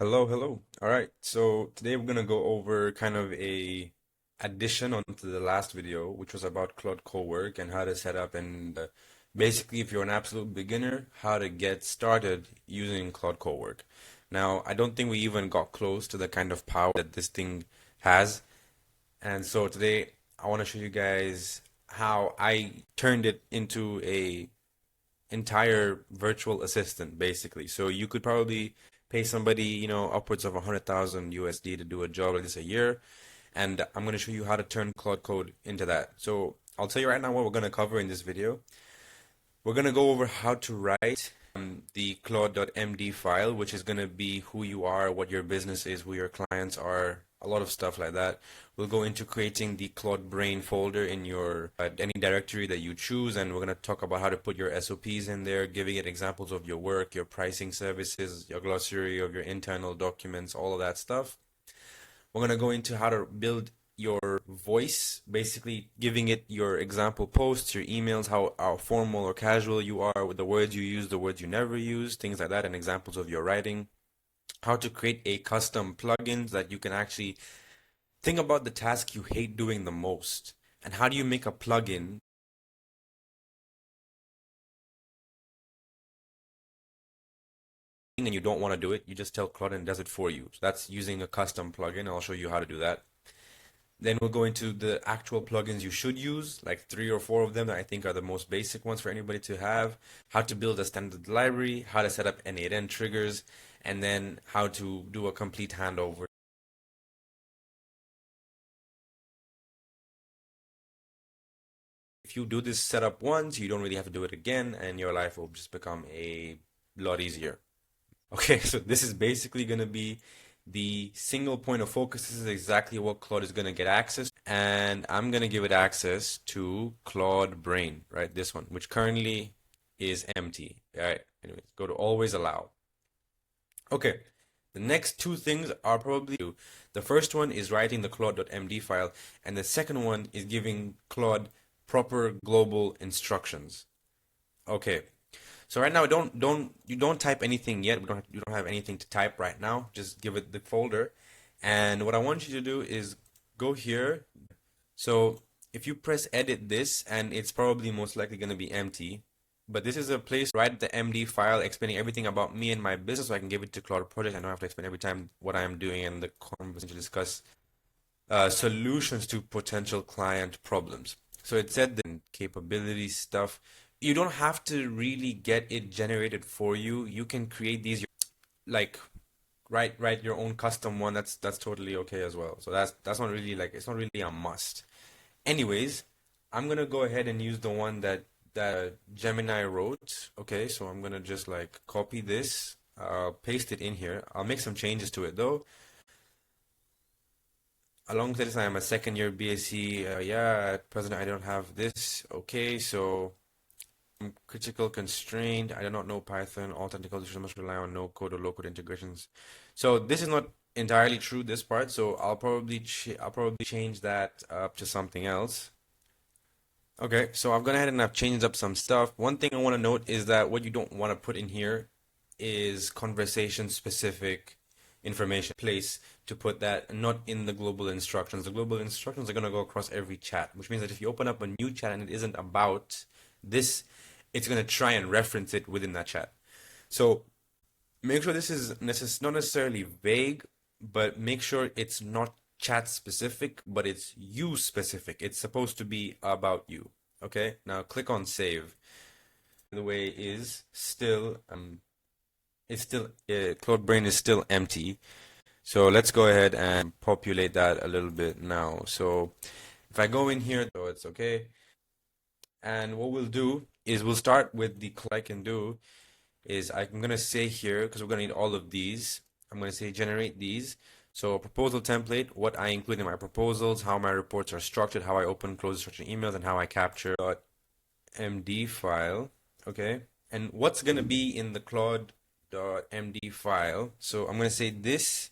Hello, hello. All right. So today we're gonna go over kind of a addition onto the last video, which was about Claude Co-Work and how to set up and basically, if you're an absolute beginner, how to get started using Claude Co-Work. Now, I don't think we even got close to the kind of power that this thing has, and so today I want to show you guys how I turned it into a entire virtual assistant basically. So you could probably pay somebody, upwards of 100,000 USD to do a job like this a year. And I'm going to show you how to turn Claude Code into that. So I'll tell you right now what we're going to cover in this video. We're going to go over how to write the Claude.md file, which is going to be who you are, what your business is, who your clients are, a lot of stuff like that. We'll go into creating the Claude Brain folder in your any directory that you choose, and we're going to talk about how to put your SOPs in there, giving it examples of your work, your pricing services, your glossary of your internal documents, all of that stuff. We're going to go into how to build your voice, basically giving it your example posts, your emails, how formal or casual you are with the words you use, the words you never use, things like that, and examples of your writing. How to create a custom plugin that you can actually think about the task you hate doing the most. And how do you make a plugin and you don't want to do it? You just tell Claude and it does it for you. So that's using a custom plugin. I'll show you how to do that. Then we'll go into the actual plugins you should use, like 3 or 4 of them that I think are the most basic ones for anybody to have, how to build a standard library, how to set up N8N triggers, and then how to do a complete handover. If you do this setup once, you don't really have to do it again, and your life will just become a lot easier. Okay, so this is basically going to be the single point of focus. This is exactly what Claude is going to get access, and I'm going to give it access to Claude Brain, right? This one, which currently is empty. All right, anyways, go to always allow. Okay, the next two things are probably the first one is writing the Claude.md file, and the second one is giving Claude proper global instructions. Okay, so right now, you don't type anything yet. You don't have anything to type right now. Just give it the folder. And what I want you to do is go here. So if you press edit this, and it's probably most likely going to be empty, but this is a place to write the MD file explaining everything about me and my business so I can give it to Cloud Project. I don't have to explain every time what I am doing and the conversation to discuss solutions to potential client problems. So it said the capability stuff. You don't have to really get it generated for you. You can create these like write your own custom one. That's totally okay as well. So that's not really like it's not really a must. Anyways, I'm gonna go ahead and use the one that Gemini wrote. Okay, so I'm gonna just like copy this, paste it in here. I'll make some changes to it though. Alongside this, I am a second year BSc. Yeah, at present I don't have this. Okay, so critical constraint. I do not know Python. All technical issues must rely on no code or low code integrations. So this is not entirely true, this part. So I'll probably change that up to something else. Okay, so I've gone ahead and I've changed up some stuff. One thing I want to note is that what you don't want to put in here is conversation specific information place to put that, not in the global instructions. The global instructions are going to go across every chat, which means that if you open up a new chat and it isn't about this, it's going to try and reference it within that chat. So make sure this is not necessarily vague, but make sure it's not chat specific, but it's you specific. It's supposed to be about you. Okay, now click on save. The way is still it's still Claude Brain is still empty. So let's go ahead and populate that a little bit now. So if I go in here, so it's okay. And what we'll do is we'll start with the I can do is I'm going to say here, because we're going to need all of these, I'm going to say generate these. So proposal template, what I include in my proposals, how my reports are structured, how I open, close structured emails, and how I capture .md file. Okay. And what's going to be in the Claude.md file. So I'm going to say this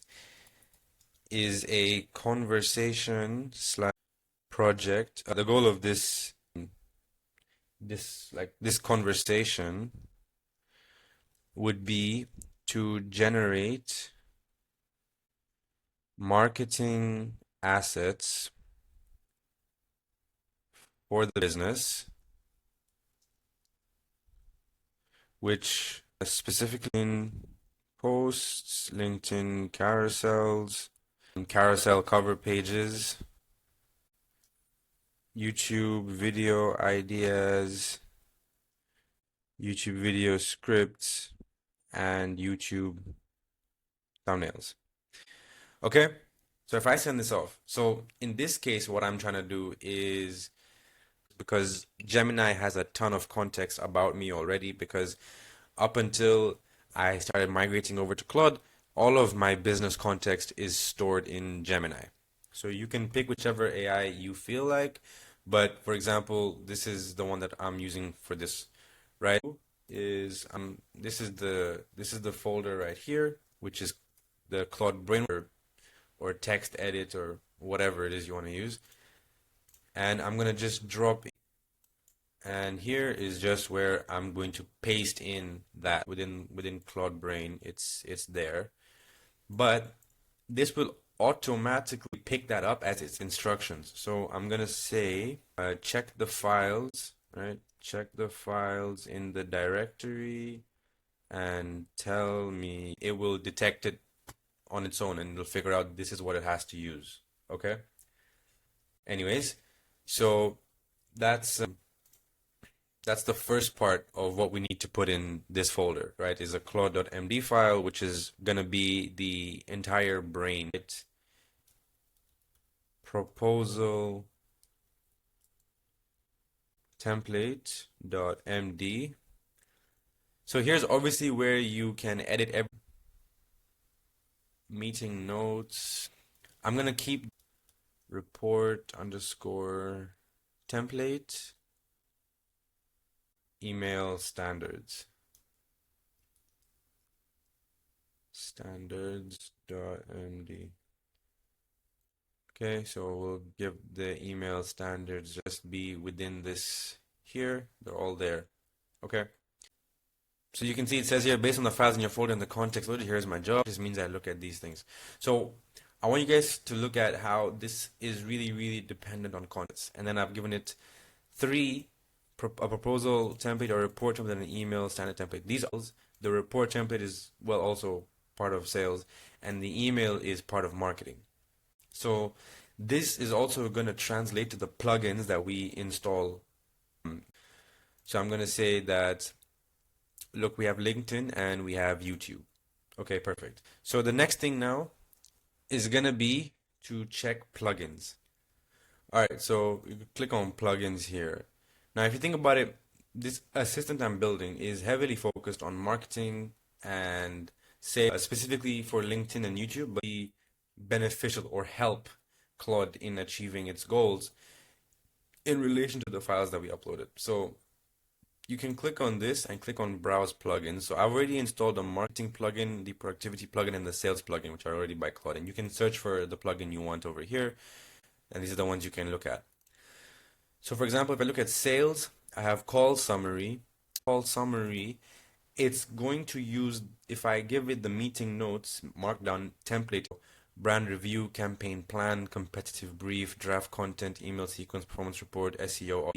is a conversation slash project. The goal of this conversation would be to generate marketing assets for the business, which specifically in posts, LinkedIn carousels, and carousel cover pages, YouTube video ideas, YouTube video scripts, and YouTube thumbnails. Okay, so if I send this off, so in this case, what I'm trying to do is, because Gemini has a ton of context about me already, because up until I started migrating over to Claude, all of my business context is stored in Gemini. So you can pick whichever AI you feel like, but for example, this is the one that I'm using for this, right? Is this is the folder right here, which is the Claude Brain or text edit or whatever it is you want to use. And I'm gonna just drop, and here is just where I'm going to paste in that within Claude Brain. It's there, but this will automatically pick that up as its instructions. So I'm gonna say check the files, right? Check the files in the directory and tell me. It will detect it on its own and it'll figure out this is what it has to use. Okay. Anyways, so that's that's the first part of what we need to put in this folder, right? Is a Claude.md file, which is gonna be the entire brain. It's proposal template.md. So here's obviously where you can edit every meeting notes. I'm gonna keep report underscore template email standards standards.md. Okay, so we'll give the email standards just be within this here. They're all there. Okay. So you can see it says here, based on the files in your folder and the context loaded, here's my job. This means I look at these things. So I want you guys to look at how this is really, really dependent on context. And then I've given it three, a proposal template, or report template, and an email standard template. These are, the report template is, well, also part of sales, and the email is part of marketing. So this is also going to translate to the plugins that we install. So I'm going to say that, look, we have LinkedIn and we have YouTube. Okay, perfect. So the next thing now is going to be to check plugins. All right, so you click on plugins here. Now, if you think about it, this assistant I'm building is heavily focused on marketing and say specifically for LinkedIn and YouTube, but be beneficial or help Claude in achieving its goals in relation to the files that we uploaded. So you can click on this and click on browse plugins. So I've already installed the marketing plugin, the productivity plugin, and the sales plugin, which are already by Claude. And you can search for the plugin you want over here. And these are the ones you can look at. So for example, if I look at sales, I have call summary. Call summary, it's going to use, if I give it the meeting notes, markdown template, brand review, campaign plan, competitive brief, draft content, email sequence, performance report, SEO,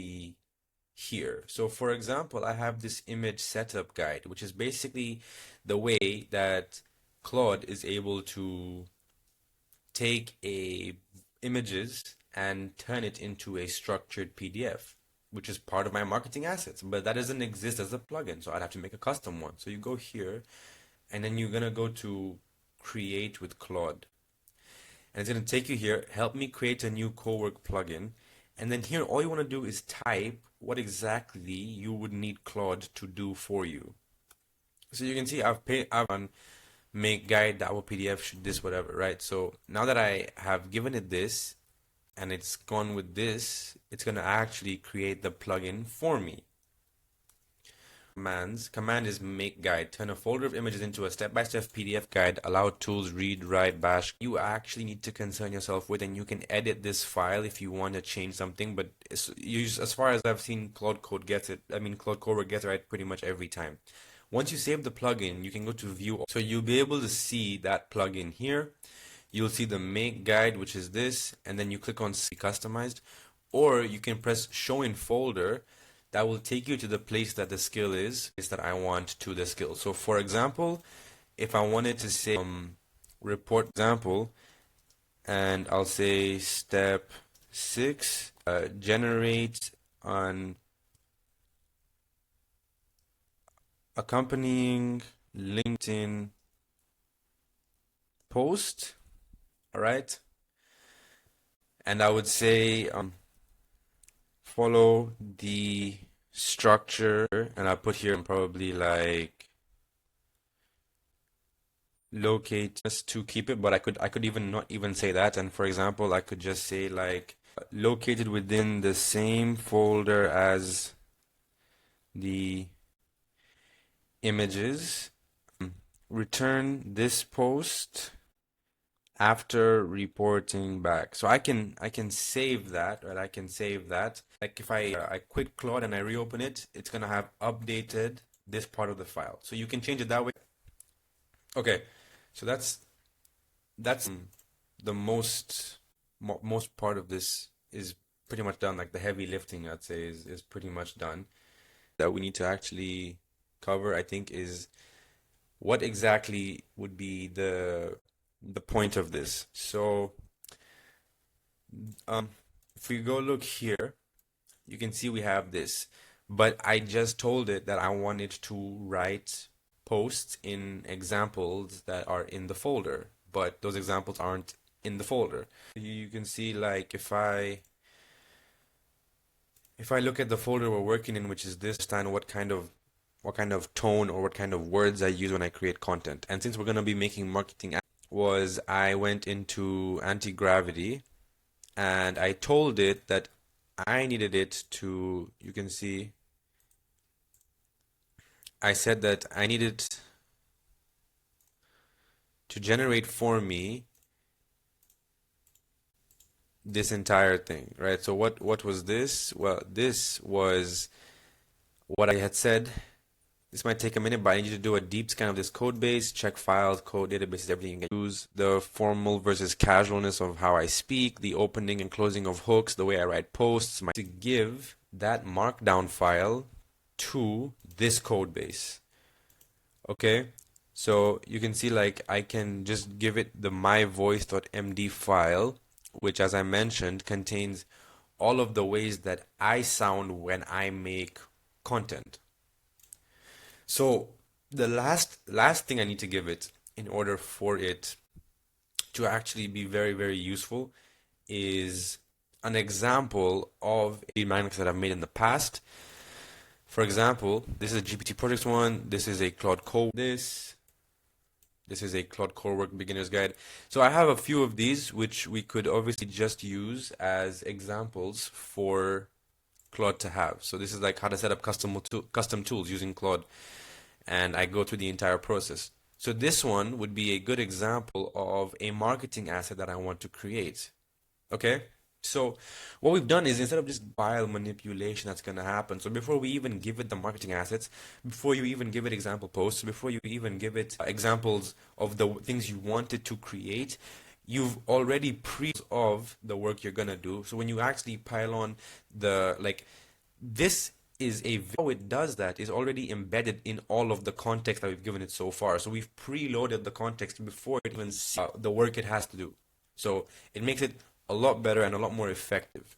here. So for example, I have this image setup guide, which is basically the way that Claude is able to take images and turn it into a structured PDF, which is part of my marketing assets, but that doesn't exist as a plugin, so I'd have to make a custom one. So you go here, and then you're gonna go to create with Claude, and it's gonna take you here, help me create a new Cowork plugin, and then here all you want to do is type what exactly you would need Claude to do for you. So you can see I've on make guide our PDF should this whatever, right? So now that I have given it this and it's gone with this, it's gonna actually create the plugin for me. Command is make guide, turn a folder of images into a step-by-step PDF guide, allow tools, read, write, bash. You actually need to concern yourself with, and you can edit this file if you want to change something, but as far as I've seen, Claude Code gets it. I mean, Claude Cowork gets it right pretty much every time. Once you save the plugin, you can go to view, so you'll be able to see that plugin here. you'll see the make guide, which is this, and then you click on see customized, or you can press show in folder. That will take you to the place that the skill is that I want to the skill. So for example, if I wanted to say report example, and I'll say step 6, generate an accompanying LinkedIn post, all right? And I would say follow the structure, and I'll put here probably like locate just to keep it, but I could even not even say that. And for example, I could just say like located within the same folder as the images. Return this post after reporting back. So I can save that, right? I can save that. Like if I quit Claude and I reopen it, it's gonna have updated this part of the file. So you can change it that way. Okay, so that's the most part of this is pretty much done. Like the heavy lifting, I'd say, is pretty much done. That we need to actually cover, I think, is what exactly would be the point of this. So um, if we go look here, you can see we have this, but I just told it that I wanted to write posts in examples that are in the folder, but those examples aren't in the folder. You can see like if I look at the folder we're working in, which is this, understand what kind of tone or what kind of words I use when I create content. And since we're going to be making marketing, was I went into anti-gravity and I told it that I needed it to, you can see, I said that I needed to generate for me this entire thing, right? So what was this? Well, this was what I had said. This might take a minute, but I need you to do a deep scan of this code base, check files, code databases, everything you can use, the formal versus casualness of how I speak, the opening and closing of hooks, the way I write posts, to give that markdown file to this code base. Okay, so you can see like I can just give it the myvoice.md file, which as I mentioned contains all of the ways that I sound when I make content. So the last thing I need to give it in order for it to actually be very, very useful is an example of a magnets that I've made in the past. For example, this is a GPT Projects one. This is a Claude Co. This is a Claude Co-Work Beginner's Guide. So I have a few of these, which we could obviously just use as examples for Claude to have. So this is like how to set up custom tools using Claude, and I go through the entire process. So this one would be a good example of a marketing asset that I want to create. Okay? So what we've done is instead of just file manipulation that's going to happen, so before we even give it the marketing assets, before you even give it example posts, before you even give it examples of the things you wanted to create, you've already pre of the work you're going to do. So when you actually pile on the like this is how it does that is already embedded in all of the context that we've given it so far. So we've preloaded the context before it even sees the work it has to do. So it makes it a lot better and a lot more effective.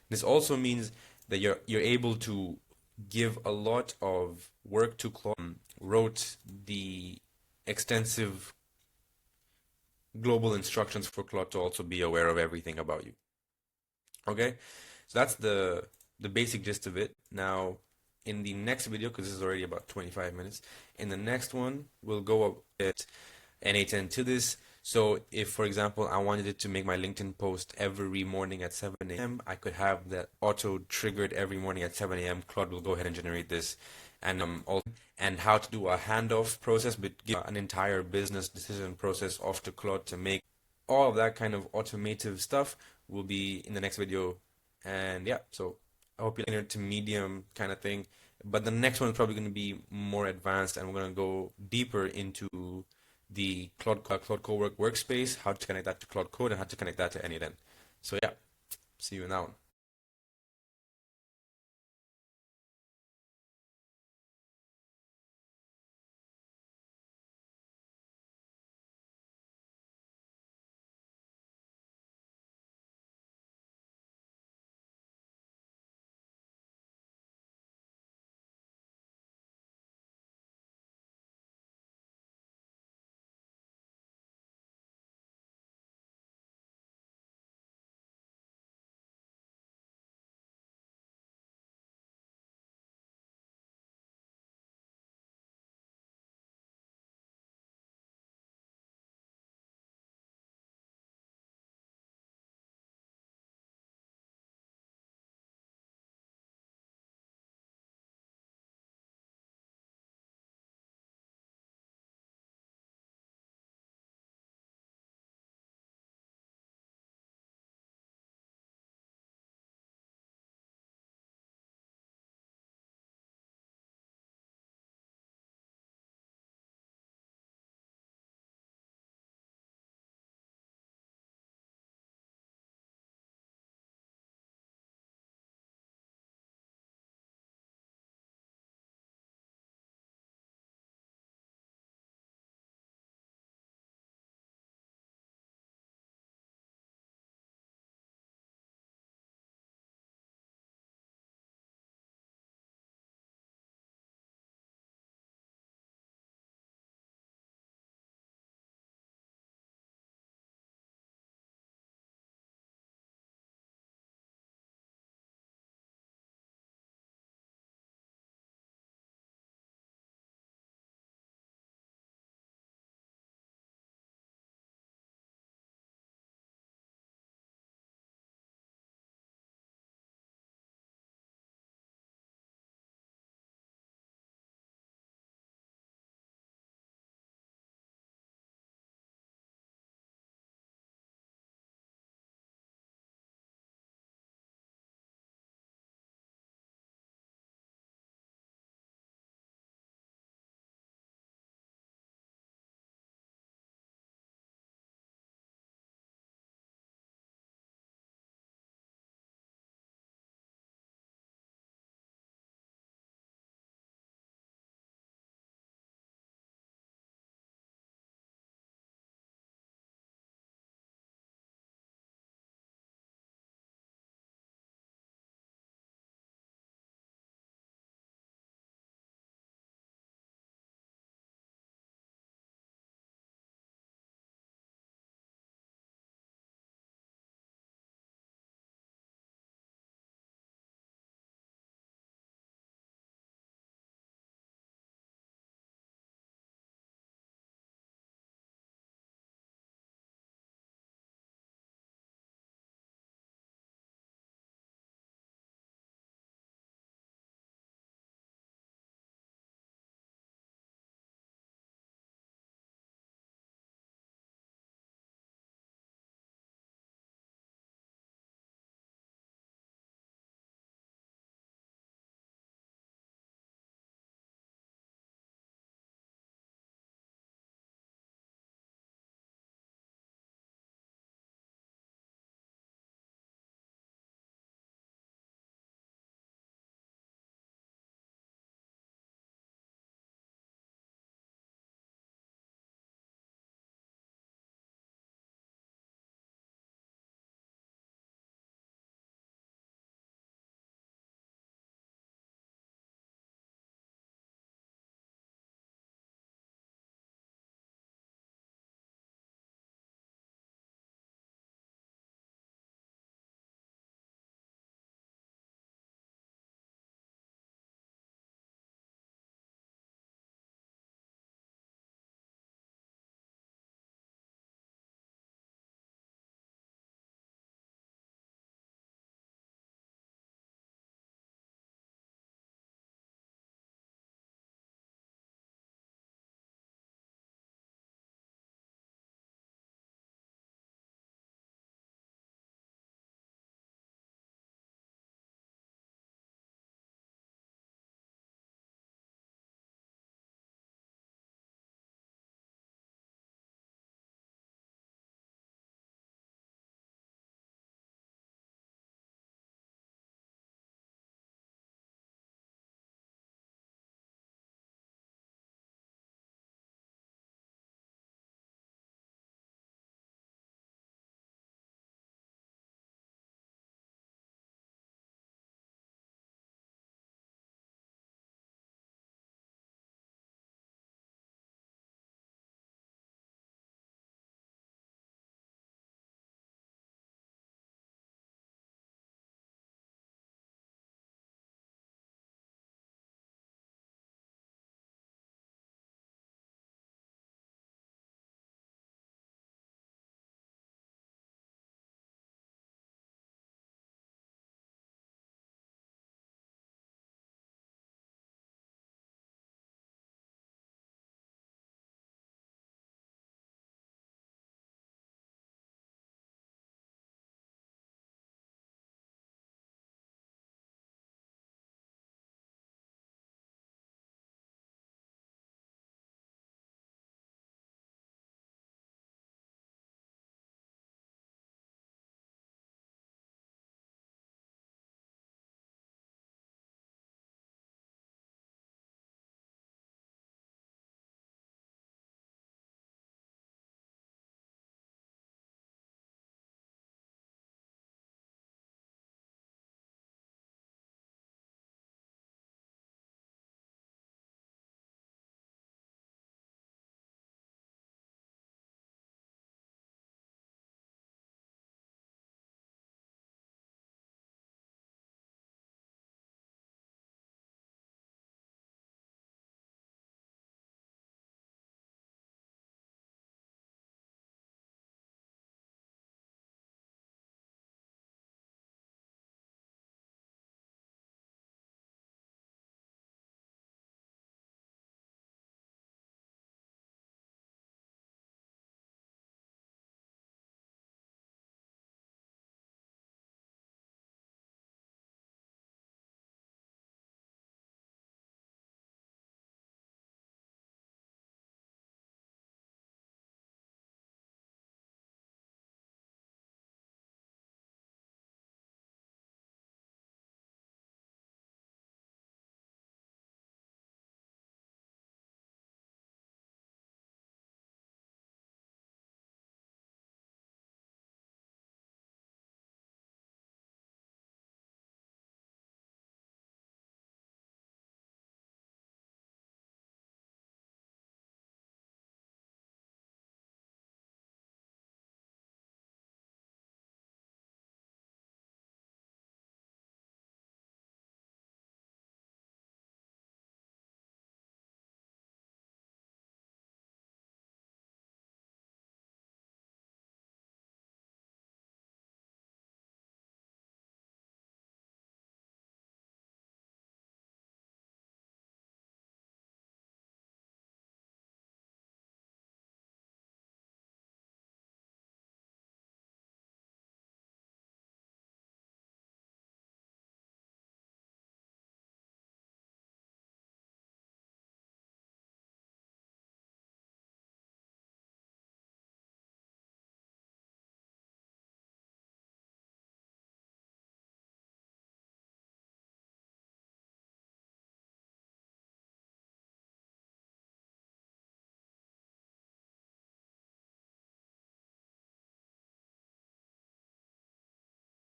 This also means that you're able to give a lot of work to Claude. Wrote the extensive global instructions for Claude to also be aware of everything about you. Okay, so that's the basic gist of it. Now, in the next video, because this is already about 25 minutes, in the next one we'll go a bit N8N to this. So if, for example, I wanted it to make my LinkedIn post every morning at 7 a.m., I could have that auto triggered every morning at 7 a.m. Claude will go ahead and generate this. And how to do a handoff process, but give an entire business decision process off to Claude to make all of that kind of automative stuff will be in the next video. And yeah, so I hope you like to medium kind of thing. But the next one is probably going to be more advanced, and we're going to go deeper into the Claude Co-Work workspace, how to connect that to Claude Code, and how to connect that to AnyLen. So yeah, see you in that one.